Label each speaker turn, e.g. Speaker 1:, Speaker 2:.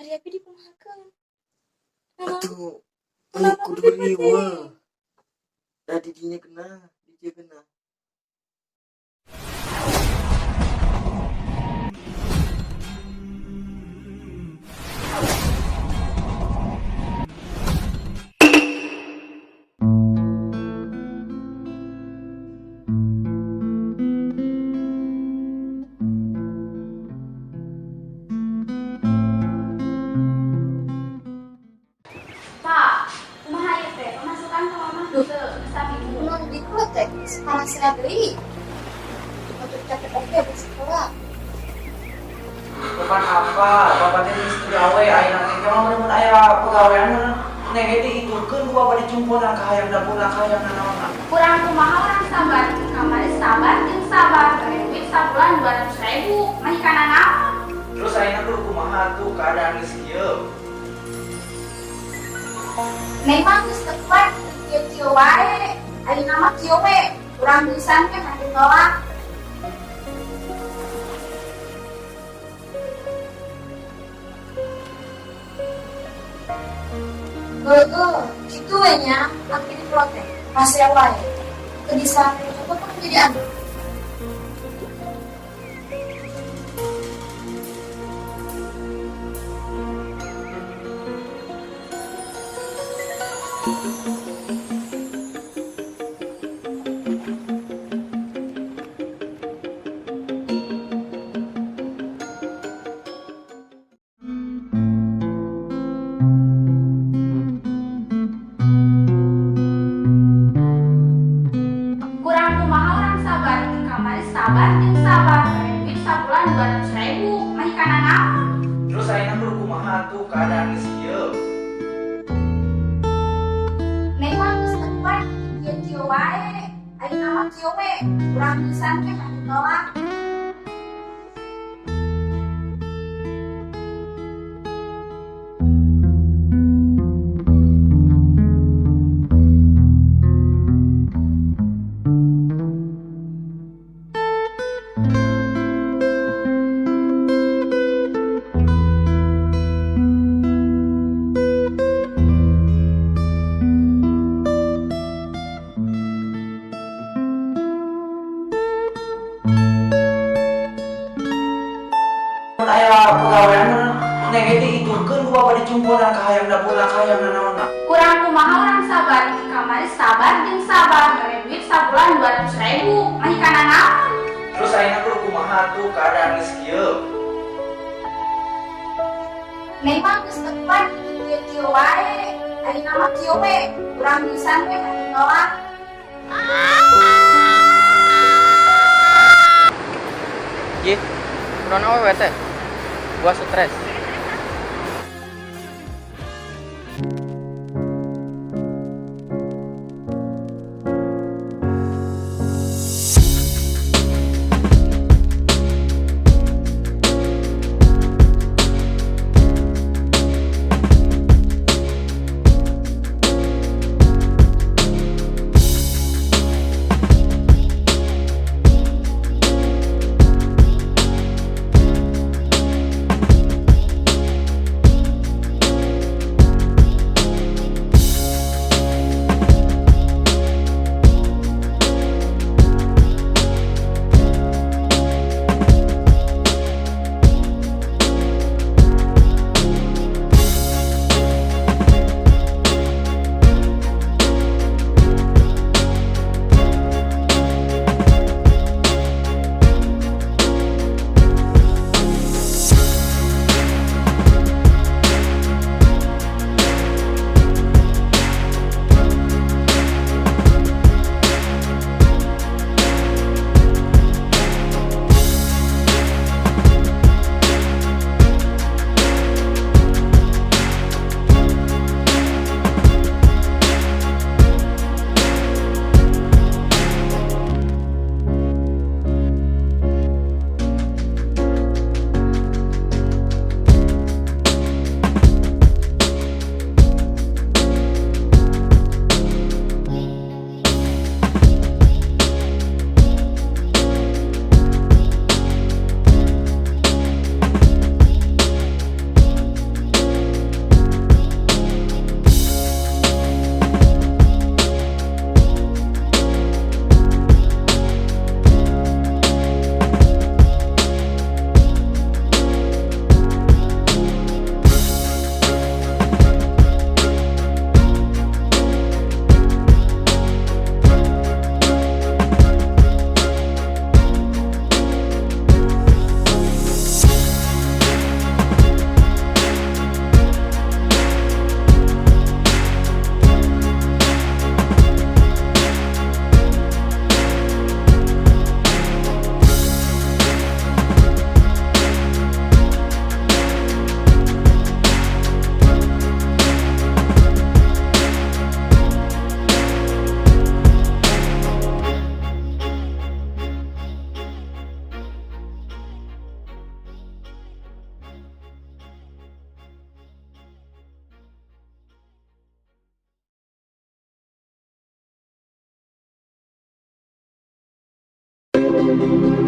Speaker 1: Hari api dikumahakeun.
Speaker 2: Atuh, ini kudu riweuh. Da di dinya geunah, di dieu geunah.
Speaker 3: Pak, kumaha ieu teh? Pemasukan ka mamah teu stabil.
Speaker 1: Mun diklotek sekarang deui. Untuk caket oke buat sekolah.
Speaker 4: Bukan apa, bapak teh geus gawe ayeuna teh mah mun aya pagawean neng ge diiturkeun ku bapak dicumpunan ka hayang dapurna ka hayang nanaonna.
Speaker 3: Kurang kumaha urang sabar, kamari sabar jeung sabar. Bere duit sabulan 200.000, mah kana naon?
Speaker 4: Terus ayeuna kudu kumaha tuh keadaan geus kieu?
Speaker 3: Neng mah geus teu kuat, kieu-kieu wae. Ayeuna mah kieu we, urang tulisan teh henteu nolak.
Speaker 1: Gitu we nya, aku diklotek. Pasnya wae. Teu bisa coba pun jadi anu.
Speaker 3: Kurang kumaha urang sabar, kamari sabar jeung sabar. Bere duit sabulan 200.000, mah kana naon?
Speaker 4: Terus ayeuna kudu kumaha tuh keadaan geus kieu?
Speaker 3: Neng mah geus teu kuat, kieu-kieu wae. Ayeuna mah kieu we, urang tulisan teh henteu nolak.
Speaker 4: Mun aya pagawean neng ge diiturkeun ku bapak dicumpunan ka hayang dapurna ka hayang nanaonna.
Speaker 3: Kurang kumaha urang sabar, kamari sabar jeung sabar. Bere duit sabulan 200.000, mah kana naon?
Speaker 4: Terus ayeuna kudu kumaha tuh keadaan geus kieu?
Speaker 3: Neng mah geus teu kuat, kieu-kieu wae. Ayeuna mah kieu we, urang tulisan teh henteu nolak.
Speaker 5: Ji, kurang awewe teh. Gua stres.
Speaker 1: Thank